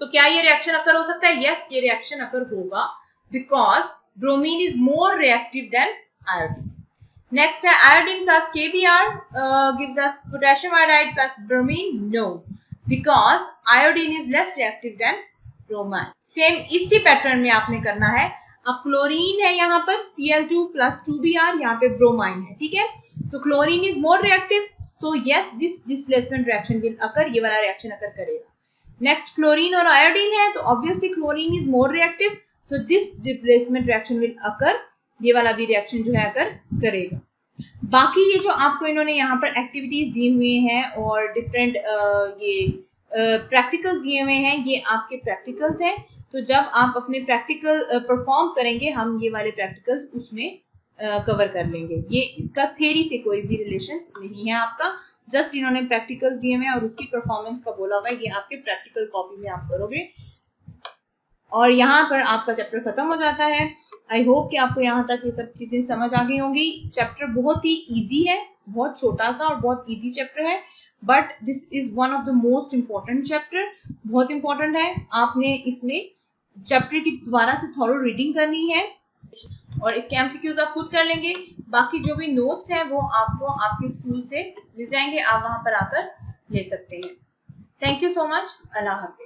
तो क्या ये रिएक्शन अकर हो सकता है? यस, ये रिएक्शन अकर होगा because bromine is more reactive than iodine. Next है iodine plus KBr gives us potassium iodide plus bromine. No, because iodine is less reactive than bromine. Same इसी पैटर्न में आपने करना है। अब क्लोरीन है यहाँ पर Cl2 + 2Br, यहाँ पे ब्रोमाइन है, ठीक है। तो chlorine is more reactive, so yes this displacement reaction will occur, ये वाला रिएक्शन अकर करेगा। नेक्स्ट क्लोरीन और आयोडीन है, तो obviously chlorine is more reactive, so this displacement reaction will occur, ये वाला भी रिएक्शन जो है अकर करेगा। बाकी ये जो आपको इन्होंने यहाँ पर एक्टिविटीज दी हुई हैं और डिफरेंट ये प्रैक्टिकल्स दिए हुए हैं, ये आपके प्रैक्टिकल्स हैं। तो जब आप अपने प्रैक्टिकल परफॉर्म करेंगे, हम ये वाले प्रैक्टिकल्स उसमें कवर कर लेंगे। ये इसका थ्योरी से कोई भी रिलेशन नहीं है आपका, जस्ट इन्होंने प्रैक्टिकल दिए हुए हैं और उसकी परफॉर्मेंस का बोला हुआ है, ये आपके प्रैक्टिकल कॉपी में आप करोगे और यहाँ पर आपका चैप्टर खत्म हो जाता है। आई होप कि आपको यहाँ तक ये सब चीजें समझ आ गई होंगी। चैप्टर बहुत ही इजी है, बहुत छोटा सा और बहुत इजी चैप्टर है, but this is one of the most important chapter, बहुत इंपॉर्टेंट है। आपने इसमें चैप्टर की दोबारा से थॉरो रीडिंग करनी है और इसके एमसीक्यूज आप खुद कर लेंगे। बाकी जो भी नोट्स हैं वो आपको आपके स्कूल से मिल जाएंगे, आप वहां पर आकर ले सकते हैं। Thank you so much, Allah Hafiz.